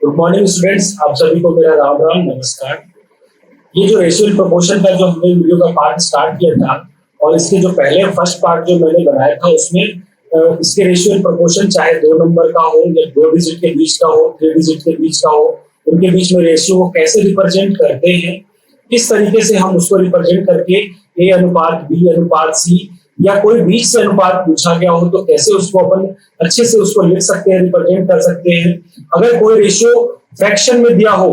Good morning students, आप सभी को मेरा राम राम नमस्कार। ये जो रेशियो प्रोपोर्शन का जो हमने वीडियो का पार्ट स्टार्ट किया था और इसके जो पहले फर्स्ट पार्ट जो मैंने बनाया था उसमें इसके रेशियो प्रोपोर्शन चाहे 2 नंबर का हो या 2 डिजिट के बीच का हो, 3 डिजिट के बीच का हो, उनके बीच में रेशियो को कैसे रिप्रेजेंट करते हैं, किस तरीके से हम उसको रिप्रेजेंट करके ए अनुपात बी अनुपात सी या कोई बीच से अनुपात पूछा गया हो तो कैसे उसको अपन अच्छे से उसको लिख सकते हैं, रिप्रेजेंट कर सकते हैं। अगर कोई रेशियो फ्रैक्शन में दिया हो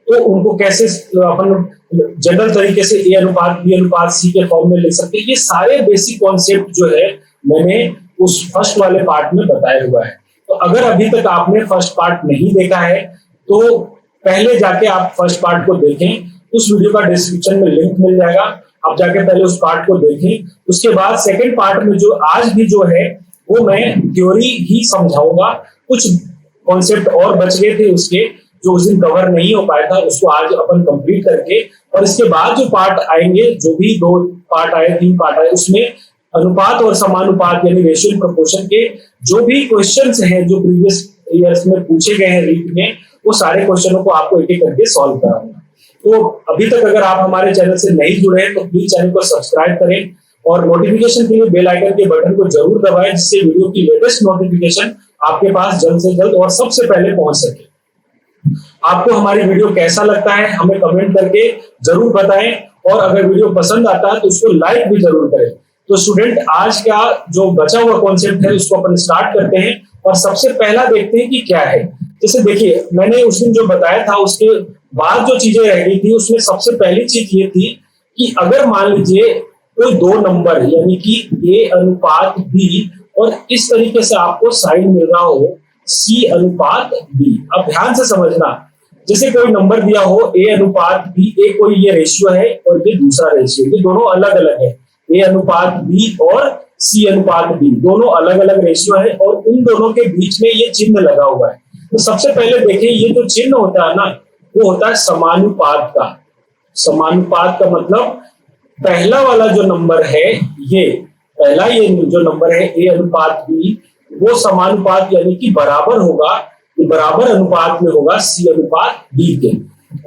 तो उनको कैसे अपन जनरल तरीके से ए अनुपात बी अनुपात सी के फॉर्म में लिख सकते हैं। ये सारे बेसिक कॉन्सेप्ट जो है मैंने उस फर्स्ट वाले पार्ट में बताया हुआ है। तो अगर अभी तक आपने फर्स्ट पार्ट नहीं देखा है तो पहले जाके आप फर्स्ट पार्ट को देखें। उस वीडियो का डिस्क्रिप्शन में लिंक मिल जाएगा, आप जाके पहले उस पार्ट को देखें। उसके बाद सेकंड पार्ट में जो आज भी जो है वो मैं थ्योरी ही समझाऊंगा। कुछ कॉन्सेप्ट और बच गए थे उसके जो उस दिन कवर नहीं हो पाया था, उसको आज अपन कंप्लीट करके और इसके बाद जो पार्ट आएंगे, जो भी 2 पार्ट आए 3 पार्ट आए, उसमें अनुपात और समानुपात यानी रेशियो प्रोपोर्शन के जो भी क्वेश्चंस हैं जो प्रीवियस ईयर्स में पूछे गए हैं रीट में, वो सारे क्वेश्चनों को आपको एक एक करके सॉल्व कराऊंगा। तो अभी तक अगर आप हमारे चैनल से नहीं जुड़े हैं तो प्लीज चैनल को सब्सक्राइब करें और नोटिफिकेशन के लिए बेल आइकन के बटन को जरूर दबाएं, जिससे वीडियो की लेटेस्ट नोटिफिकेशन आपके पास जल्द से जल्द और सबसे पहले पहुंच सके। आपको हमारी वीडियो कैसा लगता है हमें कमेंट करके जरूर बताएं और अगर वीडियो पसंद आता है तो उसको लाइक भी जरूर करें। तो स्टूडेंट, आज का जो बचा हुआ कॉन्सेप्ट है उसको अपन स्टार्ट करते हैं और सबसे पहला देखते हैं कि क्या है। जैसे देखिए, मैंने उस दिन जो बताया था उसके बाद जो चीजें रह गई थी उसमें सबसे पहली चीज ये थी कि अगर मान लीजिए कोई 2 नंबर यानी कि ए अनुपात बी और इस तरीके से आपको साइन मिल रहा हो सी अनुपात बी। अब ध्यान से समझना, जैसे कोई नंबर दिया हो ए अनुपात बी, ए कोई ये रेशियो है और ये दूसरा रेशियो, ये दोनों अलग अलग है। ए अनुपात बी और सी अनुपात बी दोनों अलग अलग रेशियो है और उन दोनों के बीच में ये चिन्ह लगा हुआ है। तो सबसे पहले देखिए, ये जो चिन्ह होता है ना वो होता है समानुपात का। समानुपात का मतलब पहला वाला जो नंबर है, ये पहला ये जो नंबर है ए अनुपात बी, वो समानुपात यानी कि बराबर होगा, ये बराबर अनुपात में होगा सी अनुपात बी के।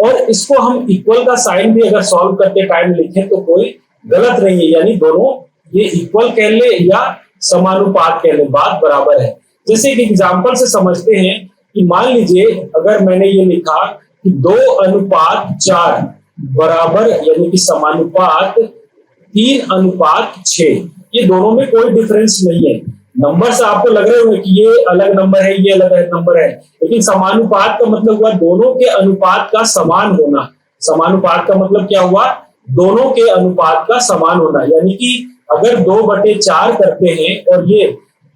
और इसको हम इक्वल का साइन भी अगर सॉल्व करते टाइम लिखें तो कोई गलत नहीं है, यानी दोनों ये इक्वल कह ले या समानुपात कह ले, बात बराबर है। जैसे एक एग्जांपल से समझते हैं कि मान लीजिए अगर मैंने ये लिखा कि 2 अनुपात 4 बराबर यानी कि समानुपात 3 अनुपात 6, ये दोनों में कोई डिफरेंस नहीं है। नंबर से आपको लग रहे होंगे कि ये अलग नंबर है, ये अलग नंबर है, लेकिन समानुपात का मतलब हुआ दोनों के अनुपात का समान होना। समानुपात का मतलब क्या हुआ? दोनों के अनुपात का समान होना। यानी कि अगर 2/4 करते हैं और ये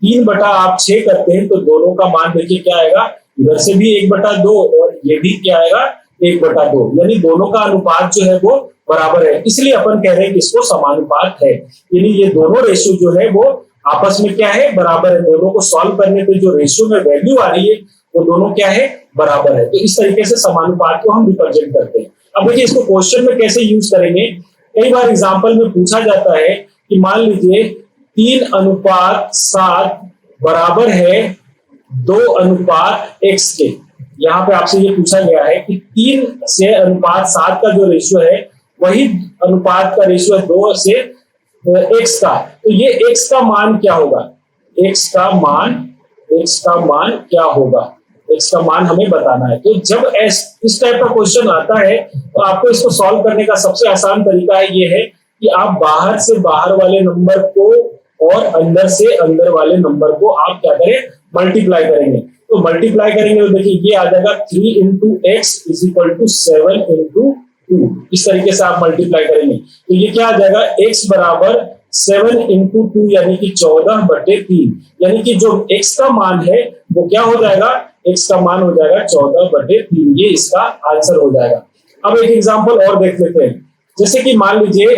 3/6 करते हैं तो दोनों का मान देखिए क्या आएगा, इधर से भी 1/2 और ये भी क्या आएगा 1/2, यानी दोनों का अनुपात जो है वो बराबर है। इसलिए अपन कह रहे हैं कि इसको समानुपात है, यानी ये दोनों रेशियो जो है वो आपस में क्या है, बराबर है। दोनों को सॉल्व करने पे जो रेशियो में वैल्यू आ रही है वो दोनों क्या है, बराबर है। तो इस तरीके से समानुपात को हम रिप्रेजेंट करते हैं। अब देखिए इसको क्वेश्चन में कैसे यूज करेंगे। कई बार एग्जाम्पल में पूछा जाता है कि मान लीजिए 3 अनुपात 7 बराबर है 2 अनुपात x के। यहाँ पे आपसे ये पूछा गया है कि 3 से अनुपात 7 का जो रेशियो है वही अनुपात का रेशियो है 2 से x का। तो ये x का मान क्या होगा, x का मान क्या होगा, x का मान हमें बताना है। तो जब इस टाइप का क्वेश्चन आता है तो आपको इसको सॉल्व करने का सबसे आसान तरीका है ये है कि आप बाहर से बाहर वाले नंबर को और अंदर से अंदर वाले नंबर को आप क्या करें, मल्टीप्लाई करेंगे। तो मल्टीप्लाई करेंगे तो देखिए ये आ जाएगा 3 into x is equal to 7 into 2। इस तरीके से आप मल्टीप्लाई करेंगे तो ये क्या आ जाएगा, x बराबर 7 into 2 यानी कि 14/3, यानी कि जो x का मान है वो क्या हो जाएगा, x का मान हो जाएगा 14/3। ये इसका आंसर हो जाएगा। अब एक एग्जांपल और देख लेते हैं। जैसे कि मान लीजिए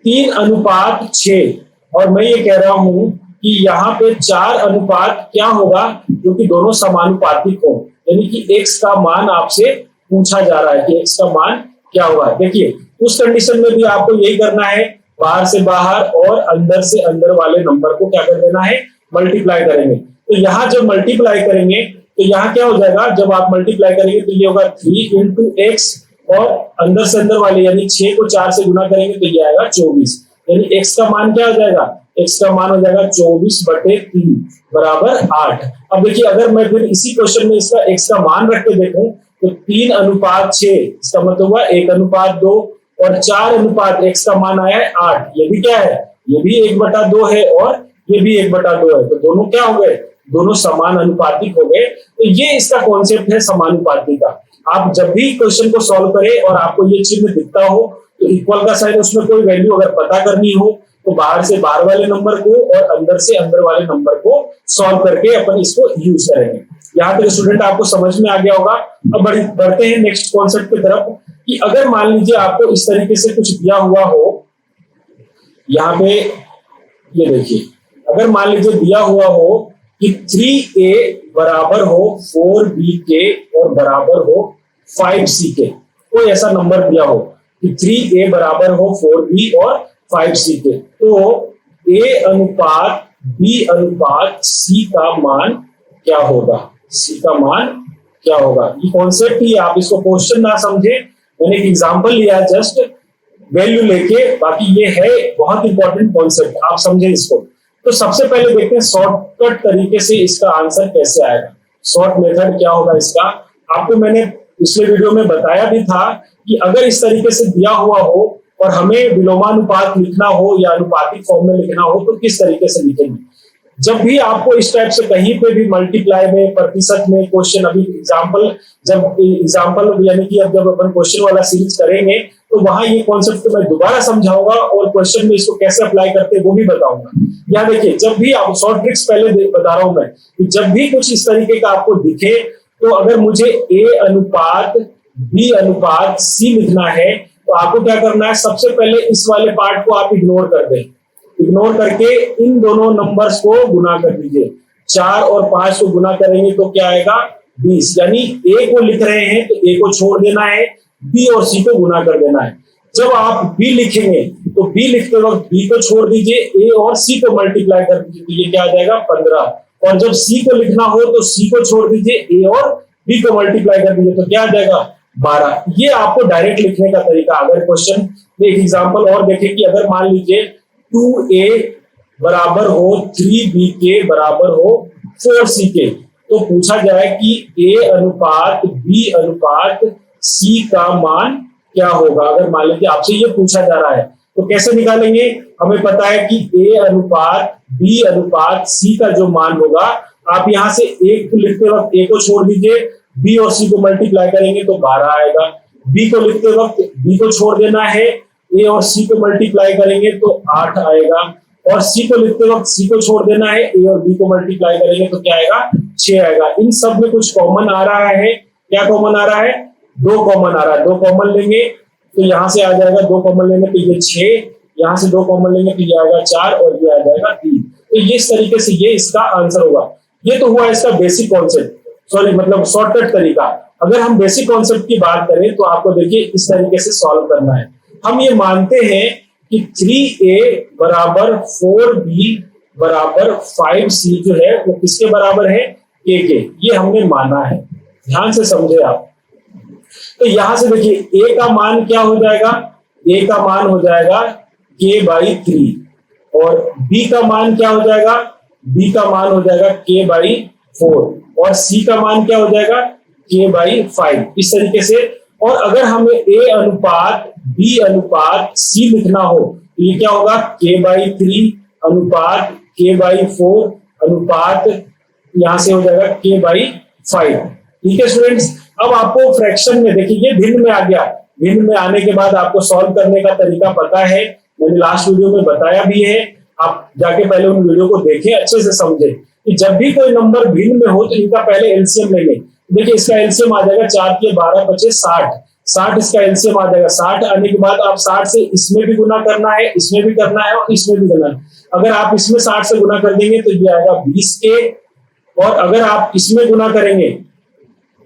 3 अनुपात 6 और मैं ये कह रहा हूं कि यहाँ पे 4 अनुपात क्या होगा, जो कि दोनों समानुपातिक हो, यानी कि x का मान आपसे पूछा जा रहा है कि x का मान क्या होगा। देखिए उस कंडीशन में भी आपको यही करना है, बाहर से बाहर और अंदर से अंदर वाले नंबर को क्या कर देना है, मल्टीप्लाई करेंगे। तो यहाँ जब मल्टीप्लाई करेंगे तो यहाँ क्या हो जाएगा, जब आप मल्टीप्लाई करेंगे तो ये होगा 3 इंटू एक्स, और अंदर से अंदर वाले यानी 6 को 4 से गुना करेंगे तो ये आएगा 24, यानी एक्स का मान क्या हो जाएगा, एक्स का मान हो जाएगा 24/3 बराबर 8। अब देखिए अगर मैं फिर इसी क्वेश्चन में इसका एक्स का मान रख के देखूं तो 3:6, इसका मतलब हुआ 1:2, और 4 एक्स का मान आया है 8। ये भी क्या है, ये भी 1/2 है और ये भी 1/2 है, तो दोनों क्या हो गए, दोनों समान अनुपातिक हो गए। तो ये इसका कॉन्सेप्ट है समानुपाती का। आप जब भी क्वेश्चन को सॉल्व करें और आपको ये चिन्ह दिखता हो तो इक्वल का साइन, उसमें कोई वैल्यू अगर पता करनी हो तो बाहर से बाहर वाले नंबर को और अंदर से अंदर वाले नंबर को सॉल्व करके अपन इसको यूज करेंगे। यहाँ तक स्टूडेंट आपको समझ में आ गया होगा। अब बढ़ते हैं नेक्स्ट कॉन्सेप्ट की तरफ कि अगर मान लीजिए आपको इस तरीके से कुछ दिया हुआ हो, यहाँ पे ये देखिए, अगर मान लीजिए दिया हुआ हो कि 3a बराबर हो 4b के और बराबर हो 5c के, कोई ऐसा नंबर दिया हो कि 3a बराबर हो 4b और 5c के, तो a अनुपात b अनुपात c का मान क्या होगा, c का मान क्या होगा। ये कॉन्सेप्ट ही, आप इसको क्वेश्चन ना समझे, मैंने एक एग्जांपल लिया जस्ट वैल्यू लेके, बाकी ये है बहुत इंपॉर्टेंट कॉन्सेप्ट, आप समझे इसको। तो सबसे पहले देखते हैं शॉर्टकट तरीके से इसका आंसर कैसे आएगा, शॉर्ट मेथड क्या होगा इसका। आपको मैंने पिछले वीडियो में बताया भी था कि अगर इस तरीके से दिया हुआ हो और हमें विलोमानुपात लिखना हो या अनुपातिक फॉर्म में लिखना हो तो किस तरीके से लिखेंगे। जब भी आपको इस टाइप से कहीं पे भी मल्टीप्लाई में, प्रतिशत में क्वेश्चन, अभी एग्जाम्पल यानी कि अब जब अपन क्वेश्चन वाला सीरीज करेंगे तो वहां ये कॉन्सेप्ट मैं दोबारा समझाऊंगा और क्वेश्चन में इसको कैसे अप्लाई करते हैं वो भी बताऊंगा। यहाँ देखिए, जब भी आप शॉर्ट ट्रिक्स पहले बता रहा हूं मैं कि जब भी कुछ इस तरीके का आपको दिखे तो अगर मुझे a अनुपात b अनुपात c लिखना है तो आपको क्या करना है, सबसे पहले इस वाले पार्ट को आप इग्नोर कर दें, इग्नोर करके इन दोनों नंबर्स को गुना कर दीजिए। 4 और 5 को गुना करेंगे तो क्या आएगा 20, यानी a को लिख रहे हैं तो a को छोड़ देना है, b और c को गुना कर देना है। जब आप b लिखेंगे तो b लिखते वक्त b को छोड़ दीजिए, a और c को मल्टीप्लाई कर दीजिए तो ये क्या आ जाएगा 15, और जब c को लिखना हो तो c को छोड़ दीजिए, a और b को मल्टीप्लाई कर दीजिए तो क्या आ जाएगा 12। ये आपको डायरेक्ट लिखने का तरीका। अगर क्वेश्चन में एक एग्जांपल और देखें कि अगर मान लीजिए 2a बराबर हो 3b के बराबर हो 4c के, तो पूछा जाए कि a अनुपात b अनुपात c का मान क्या होगा। अगर मान लीजिए आपसे ये पूछा जा रहा है तो कैसे निकालेंगे, हमें पता है कि a अनुपात b अनुपात c का जो मान होगा, आप यहां से एक को लिखते वक्त a को छोड़ दीजिए, b और c को मल्टीप्लाई करेंगे तो 12 आएगा, b को लिखते वक्त b को छोड़ देना है, a और c को मल्टीप्लाई करेंगे तो 8 आएगा, और c को लिखते वक्त c को छोड़ देना है, a और b को मल्टीप्लाई करेंगे तो क्या आएगा 6 आएगा। इन सब में कुछ कॉमन आ रहा है, क्या कॉमन आ रहा है, 2 कॉमन आ रहा है। 2 कॉमन लेंगे तो यहां से आ जाएगा, 2 कॉमन लेंगे तो ये 6, यहां से 2 कॉमन लेंगे तो ये आएगा 4 और ये आ जाएगा 3। तो ये इस तरीके से ये इसका आंसर होगा। ये तो हुआ इसका बेसिक कॉन्सेप्ट, सॉरी मतलब शॉर्टकट तरीका। अगर हम बेसिक कॉन्सेप्ट की बात करें तो आपको देखिए इस तरीके से सॉल्व करना है। हम ये मानते हैं कि 3a बराबर 4b बराबर 5c जो है वो किसके बराबर है, a के। ये हमने माना है, ध्यान से समझे आप। तो यहां से देखिए a का मान क्या हो जाएगा, a का मान हो जाएगा k/3, और b का मान क्या हो जाएगा, b का मान हो जाएगा k/4, और c का मान क्या हो जाएगा k/5, इस तरीके से। और अगर हमें a अनुपात b अनुपात c लिखना हो तो ये क्या होगा k/3 अनुपात k/4 अनुपात यहां से हो जाएगा k/5। ठीक है स्टूडेंट्स, अब आपको फ्रैक्शन में देखिए ये भिन्न में आ गया। भिन्न में आने के बाद आपको सॉल्व करने का तरीका पता है, मैंने लास्ट वीडियो में बताया भी है, आप जाके पहले उन वीडियो को देखें, अच्छे से समझे कि जब भी कोई नंबर भिन्न में हो तो इनका पहले एलसीएम ले लें। देखिए इसका एलसीएम आ जाएगा 4 के 12 बचे 60, 60 इसका एलसीएम आ जाएगा। 60 आने के बाद आप 60 से इसमें भी गुना करना है, इसमें भी करना है और इसमें भी करना है। अगर आप इसमें 60 से गुना कर देंगे तो ये आएगा 20 के, और अगर आप इसमें गुना करेंगे,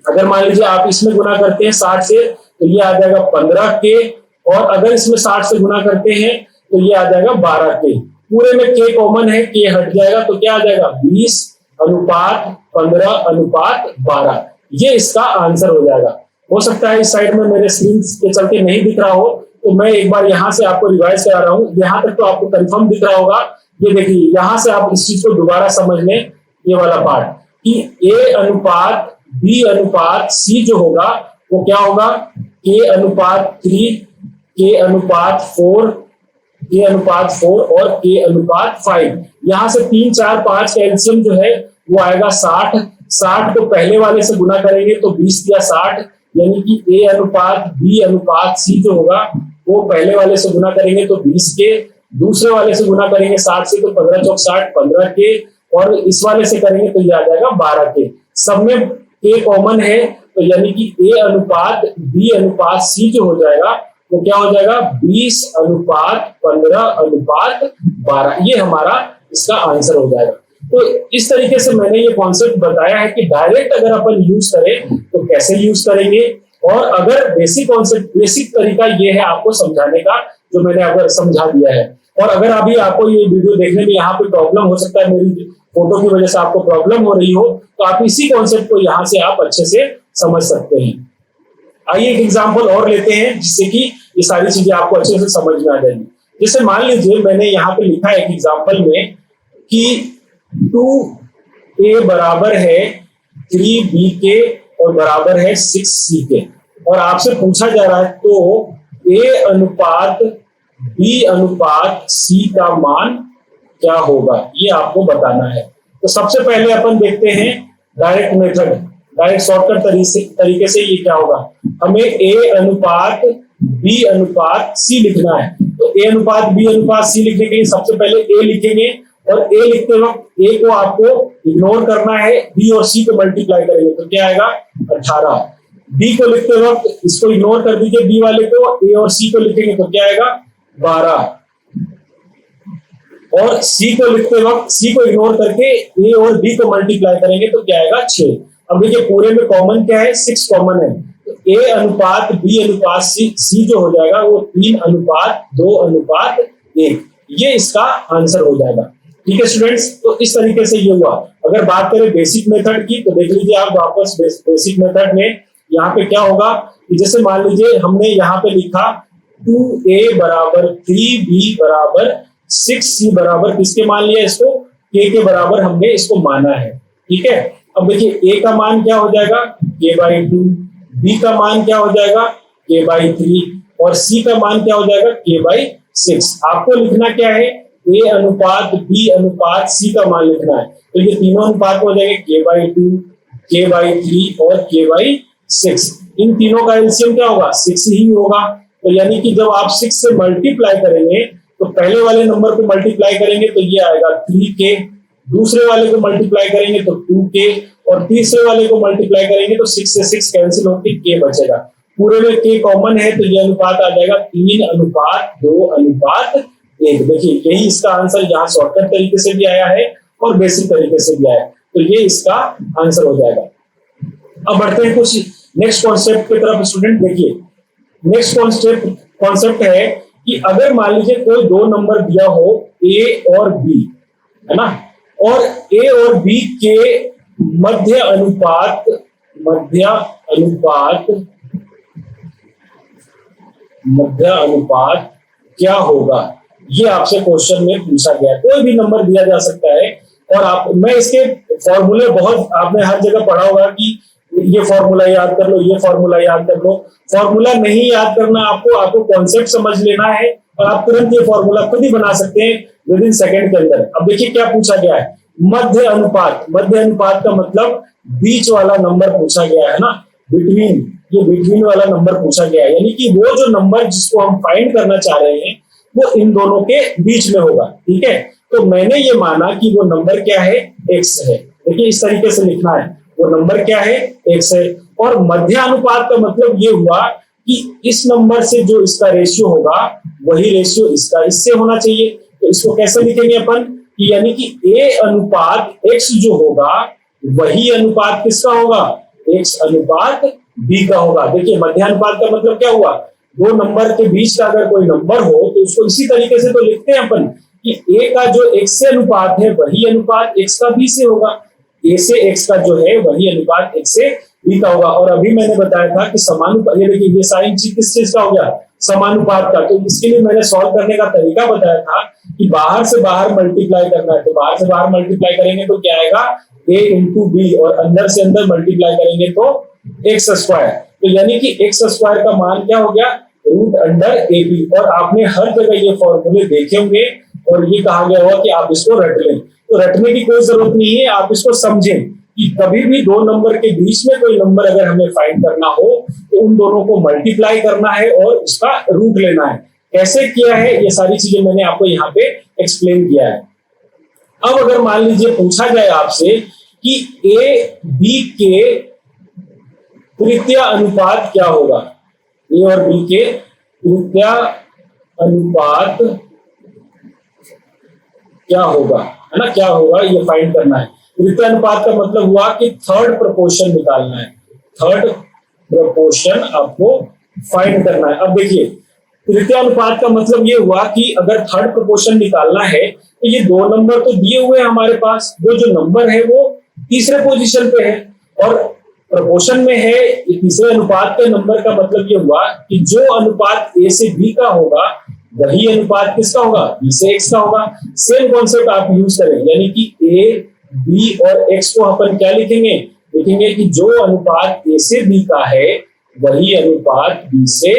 अगर मान लीजिए आप इसमें गुना करते हैं 60 से तो ये आ जाएगा 15 के, और अगर इसमें 60 से गुना करते हैं तो ये आ जाएगा 12 के। पूरे में के कॉमन है, के हट जाएगा तो क्या आ जाएगा 20, अनुपात 15:12, ये इसका आंसर हो जाएगा। हो सकता है इस साइड में मेरे स्क्रीन के चलते नहीं दिख रहा हो, तो मैं एक बार यहां से आपको रिवाइज करा रहा हूं। यहां तक तो आपको कंफर्म दिख रहा होगा। ये देखिए, यहां से आप इस चीज को दोबारा समझ लें, ये वाला पार्ट कि ए अनुपात बी अनुपात सी जो होगा वो क्या होगा, के अनुपात 3, के अनुपात 4, के अनुपात 4 और के अनुपात 5। यहां से 3, 4, 5 का एलसीएम जो है वो आएगा 60। 60 को पहले वाले से गुना करेंगे तो 20 या 60, यानी कि ए अनुपात बी अनुपात सी जो होगा वो पहले वाले से गुना करेंगे तो 20 के, दूसरे वाले से गुना करेंगे 60 से तो 15 चौक 60, 15 के, और इस वाले से करेंगे तो ये आ जाएगा 12 के। सब में के कॉमन है, तो यानी कि ए अनुपात बी अनुपात सी जो हो जाएगा वो क्या हो जाएगा, 20:15:12, ये हमारा इसका आंसर हो जाएगा। तो इस तरीके से मैंने ये कॉन्सेप्ट बताया है कि डायरेक्ट अगर अपन यूज करें तो कैसे यूज करेंगे, और अगर बेसिक कॉन्सेप्ट, बेसिक तरीका ये है आपको समझाने का जो मैंने अगर समझा दिया है। और अगर अभी आपको ये वीडियो देखने में यहाँ पे प्रॉब्लम हो सकता है, मेरी फोटो की वजह से आपको प्रॉब्लम हो रही हो, तो आप इसी कॉन्सेप्ट को यहाँ से आप अच्छे से समझ सकते हैं। आइए एक एग्जाम्पल और लेते हैं जिससे कि ये सारी चीजें आपको अच्छे से समझ में आ जाएंगी। जैसे मान लीजिए मैंने यहाँ पे लिखा है एक एग्जाम्पल में कि 2a बराबर है 3b के और बराबर है 6c के, और आपसे पूछा जा रहा है तो a अनुपात b अनुपात c का मान क्या होगा, ये आपको बताना है। तो सबसे पहले अपन देखते हैं डायरेक्ट मेथड, डायरेक्ट शॉर्टकट तरीके से ये क्या होगा, हमें a अनुपात b अनुपात c लिखना है। तो a अनुपात b अनुपात c लिखने के लिए सबसे पहले a लिखेंगे, और a लिखते वक्त a को आपको इग्नोर करना है, b और c को मल्टीप्लाई करेंगे तो क्या आएगा 18। b को लिखते वक्त इसको इग्नोर कर दीजिए, b वाले को, a और c को लिखेंगे तो क्या आएगा 12, और c को लिखते वक्त c को इग्नोर करके a और b को मल्टीप्लाई करेंगे तो क्या आएगा 6। अब देखिए पूरे में कॉमन क्या है, 6 कॉमन है, तो a अनुपात b अनुपात c जो हो जाएगा वो 3:2:1, ये इसका आंसर हो जाएगा। ठीक है स्टूडेंट्स, तो इस तरीके से ये हुआ। अगर बात करें बेसिक मेथड की तो देख लीजिए आप वापस बेसिक मेथड में यहाँ पे क्या होगा कि जैसे मान लीजिए हमने यहाँ पे लिखा 2a बराबर 3b बराबर 6c बराबर किसके मान लिया, इसको k के बराबर हमने इसको माना है। ठीक है, अब देखिए a का मान क्या हो जाएगा k/2, b का मान क्या हो जाएगा k/3 और c का मान क्या हो जाएगा k/6। आपको लिखना क्या है, a अनुपात b अनुपात c का मान लिखना है। तो ये तीनों अनुपात हो जाएंगे k/2, k/3 और k/6। इन तीनों का एलसीएम क्या होगा 6 ही होगा। तो यानी कि जब आप 6 से मल्टीप्लाई करेंगे तो पहले वाले नंबर को मल्टीप्लाई करेंगे तो ये आएगा 3k, दूसरे वाले को मल्टीप्लाई करेंगे तो 2k, और तीसरे वाले को मल्टीप्लाई करेंगे तो 6 से 6 कैंसिल होकर k बचेगा। पूरे में k कॉमन है तो ये अनुपात आ जाएगा 3:2:1। देखिए यही इसका आंसर यहाँ शॉर्टकट तरीके से भी आया है और बेसिक तरीके से भी आया है, तो ये इसका आंसर हो जाएगा। अब बढ़ते हैं कुछ नेक्स्ट कॉन्सेप्ट की तरफ। स्टूडेंट देखिए नेक्स्ट कॉन्सेप्ट है कि अगर मान लीजिए कोई दो नंबर दिया हो a और b, है ना, और a और b के मध्य अनुपात क्या होगा, ये आपसे क्वेश्चन में पूछा गया है। कोई भी नंबर दिया जा सकता है, और मैं इसके फॉर्मूले बहुत आपने हर जगह पढ़ा होगा कि ये फॉर्मूला याद कर लो, ये फॉर्मूला याद कर लो। फॉर्मूला नहीं याद करना, आपको कॉन्सेप्ट समझ लेना है और आप तुरंत ये फॉर्मूला खुद ही बना सकते हैं विद इन सेकेंड के अंदर। अब देखिए क्या पूछा गया है, मध्य अनुपात। मध्य अनुपात का मतलब बीच वाला नंबर पूछा गया है ना, बिटवीन, ये बिटवीन वाला नंबर पूछा गया है, यानी कि वो जो नंबर जिसको हम फाइंड करना चाह रहे हैं वो इन दोनों के बीच में होगा। ठीक है, तो मैंने ये माना कि वो नंबर क्या है, x है। देखिए इस तरीके से लिखना है, वो नंबर क्या है, x है। और मध्य अनुपात का मतलब ये हुआ कि इस नंबर से जो इसका रेशियो होगा वही रेशियो इसका इससे होना चाहिए। तो इसको कैसे लिखेंगे अपन कि यानी कि a अनुपात x जो होगा वही अनुपात किसका होगा, x अनुपात b का होगा। देखिए मध्य अनुपात का मतलब क्या हुआ, दो नंबर के बीच का अगर कोई नंबर हो तो उसको इसी तरीके से तो लिखते हैं अपन कि a का जो x से अनुपात है वही अनुपात x का b से होगा। ए से एक्स का जो है वही अनुपात एक्स से बी का होगा। और अभी मैंने बताया था कि समानुपात, ये देखिए ये साइन किस चीज का हो गया, समानुपात का। तो इसके लिए मैंने सॉल्व करने का तरीका बताया था कि बाहर से बाहर मल्टीप्लाई करना है। तो बाहर से बाहर मल्टीप्लाई करेंगे तो क्या आएगा, a इंटू बी, और अंदर से अंदर मल्टीप्लाई करेंगे तो एक्स स्क्वायर। तो यानी कि एक्स स्क्वायर का मान क्या हो गया, रूट अंडर ए बी। और आपने हर जगह ये फॉर्मूले देखे होंगे और ये कहा गया होगा कि आप इसको रट लें। तो रटने की कोई जरूरत नहीं है, आप इसको समझें कि कभी भी दो नंबर के बीच में कोई नंबर अगर हमें फाइंड करना हो तो उन दोनों को मल्टीप्लाई करना है और उसका रूट लेना है। कैसे किया है ये सारी चीजें मैंने आपको यहाँ पे एक्सप्लेन किया है। अब अगर मान लीजिए पूछा जाए आपसे कि ए बी के तृतीय अनुपात क्या होगा, ए और बी के तृतीय अनुपात क्या होगा, है ना, क्या होगा ये फाइंड करना है। तृतीय अनुपात का मतलब हुआ कि थर्ड प्रपोर्शन निकालना है, थर्ड प्रपोर्शन आपको फाइंड करना है। अब देखिए तृतीय अनुपात का मतलब ये हुआ कि अगर थर्ड प्रपोर्शन निकालना है तो ये दो नंबर तो दिए हुए हैं हमारे पास, जो नंबर है वो तीसरे पोजीशन पे है और प्रपोर्शन में है। तीसरे अनुपात के नंबर का मतलब ये हुआ कि जो अनुपात ए से बी का होगा वही अनुपात किसका होगा, बी से एक्स का होगा। सेम कॉन्सेप्ट आप यूज करें, यानी कि ए बी और एक्स को अपन क्या लिखेंगे, लिखेंगे कि जो अनुपात ए से बी का है वही अनुपात बी से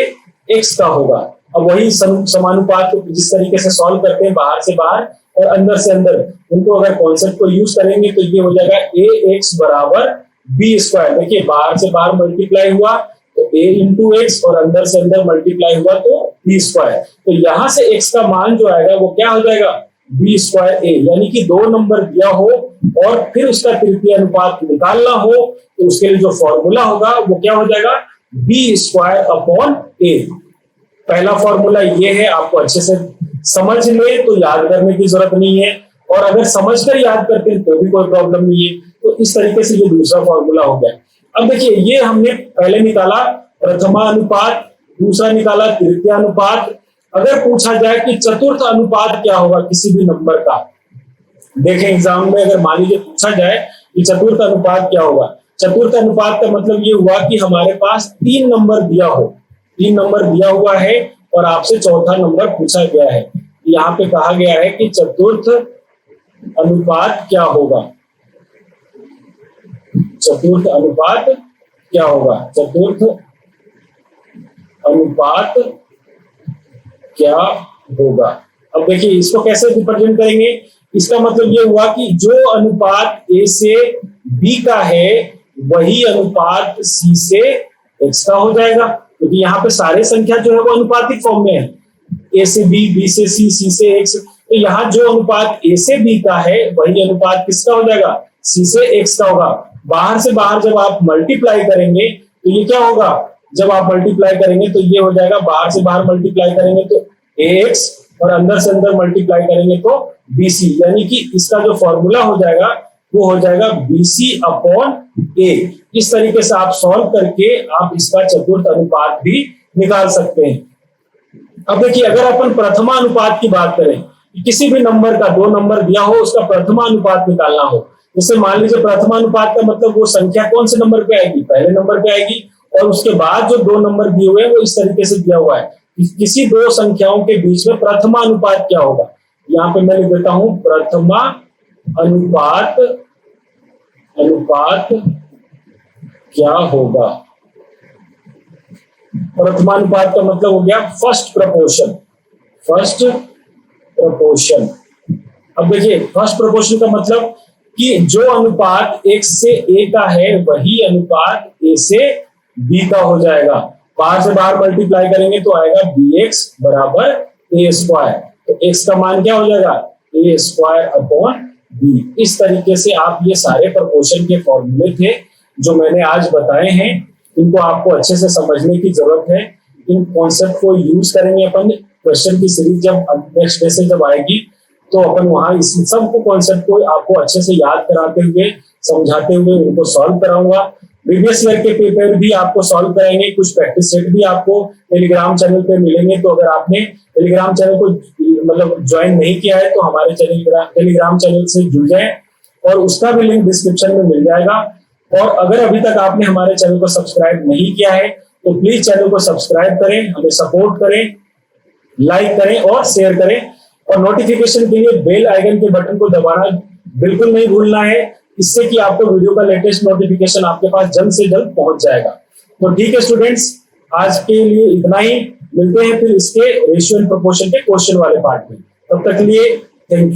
एक्स का होगा। अब वही समानुपात को जिस तरीके से सॉल्व करते हैं बाहर से बाहर और अंदर से अंदर, उनको अगर कॉन्सेप्ट को यूज करेंगे तो ये हो जाएगा ए एक्स बराबर बी स्क्वायर। देखिए बाहर से बाहर मल्टीप्लाई हुआ तो ए इंटू एक्स और अंदर से अंदर मल्टीप्लाई हुआ तो बी स्क्वायर। तो यहां से एक्स का मान जो आएगा वो क्या हो जाएगा, बी स्क्वायर ए। यानी कि दो नंबर दिया हो और फिर उसका तृतीय अनुपात निकालना हो तो उसके लिए जो फॉर्मूला होगा वो क्या हो जाएगा, बी स्क्वायर अपॉन ए। पहला फॉर्मूला ये है, आपको अच्छे से समझ ले तो याद करने की जरूरत नहीं है, और अगर समझकर याद करते हैं तो भी कोई प्रॉब्लम नहीं है। तो इस तरीके से ये दूसरा फॉर्मूला हो गया। अब देखिए ये हमने पहले निकाला प्रथमा अनुपात, दूसरा निकाला तृतीय अनुपात। अगर पूछा जाए कि चतुर्थ अनुपात क्या होगा किसी भी नंबर का, देखें एग्जाम में अगर मान लीजिए पूछा जाए कि चतुर्थ अनुपात क्या होगा। चतुर्थ अनुपात का मतलब ये हुआ कि हमारे पास तीन नंबर दिया हो, तीन नंबर दिया हुआ है और आपसे चौथा नंबर पूछा गया है। यहाँ पे कहा गया है कि चतुर्थ अनुपात क्या होगा, चतुर्थ अनुपात क्या होगा, चतुर्थ अनुपात क्या होगा। अब देखिए इसको कैसे रिप्रेजेंट करेंगे, इसका मतलब ये हुआ कि जो अनुपात ए से बी का है वही अनुपात सी से एक्स का हो जाएगा, क्योंकि यहाँ पे सारे संख्या जो है वो अनुपातिक फॉर्म में है, ए से बी, बी से सी, सी से एक्स। तो यहाँ जो अनुपात ए से बी का है वही अनुपात किसका हो जाएगा, सी से एक्स का होगा। बाहर से बाहर जब आप मल्टीप्लाई करेंगे तो ये क्या होगा, जब आप मल्टीप्लाई करेंगे तो ये हो जाएगा, बाहर से बाहर मल्टीप्लाई करेंगे तो ए एक्स और अंदर से अंदर मल्टीप्लाई करेंगे तो बी सी। यानी कि इसका जो फॉर्मूला हो जाएगा वो हो जाएगा बी सी अपॉन ए। इस तरीके से आप सॉल्व करके आप इसका चतुर्थ अनुपात भी निकाल सकते हैं। अब देखिए अगर अपन प्रथमा अनुपात की बात करें, किसी भी नंबर का, दो नंबर दिया हो उसका प्रथमा अनुपात निकालना हो, जैसे मान लीजिए प्रथमा अनुपात का मतलब वो संख्या कौन से नंबर पे आएगी, पहले नंबर पे आएगी, और उसके बाद जो दो नंबर दिए हुए हैं वो इस तरीके से दिया हुआ है। किसी दो संख्याओं के बीच में प्रथमा अनुपात क्या होगा, यहाँ पे मैं लिख देता हूं प्रथमा अनुपात क्या होगा। प्रथमा अनुपात का मतलब हो गया फर्स्ट प्रपोर्शन, फर्स्ट प्रपोर्शन। अब देखिए फर्स्ट प्रपोर्शन का मतलब कि जो अनुपात x से a का है वही अनुपात a से b का हो जाएगा। बाहर से बाहर मल्टीप्लाई करेंगे तो आएगा bx बराबर a स्क्वायर। तो x का मान क्या हो जाएगा, a स्क्वायर अपॉन b। इस तरीके से आप ये सारे प्रपोर्शन के फॉर्मूले थे जो मैंने आज बताए हैं, इनको आपको अच्छे से समझने की जरूरत है। इन कॉन्सेप्ट को यूज करेंगे अपन क्वेश्चन की सीरीज जब नेक्स्ट डे से जब आएगी तो अपन वहां इस सबको कॉन्सेप्ट को आपको अच्छे से याद कराते हुए, समझाते हुए उनको सॉल्व कराऊंगा। प्रीवियस ईयर के पेपर भी आपको सॉल्व कराएंगे, कुछ प्रैक्टिस सेट भी आपको टेलीग्राम चैनल पे मिलेंगे। तो अगर आपने टेलीग्राम चैनल को मतलब ज्वाइन नहीं किया है तो हमारे टेलीग्राम चैनल से जुड़ जाएं और उसका भी लिंक डिस्क्रिप्शन में मिल जाएगा। और अगर अभी तक आपने हमारे चैनल को सब्सक्राइब नहीं किया है तो प्लीज चैनल को सब्सक्राइब करें, हमें सपोर्ट करें, लाइक करें और शेयर करें। और नोटिफिकेशन के लिए बेल आइकन के बटन को दबाना बिल्कुल नहीं भूलना है, इससे कि आपको वीडियो का लेटेस्ट नोटिफिकेशन आपके पास जल्द से जल्द पहुंच जाएगा। तो ठीक है स्टूडेंट्स, आज के लिए इतना ही। मिलते हैं फिर इसके रेशियो एंड प्रोपोर्शन के क्वेश्चन वाले पार्ट में। तब तक के लिए थैंक यू।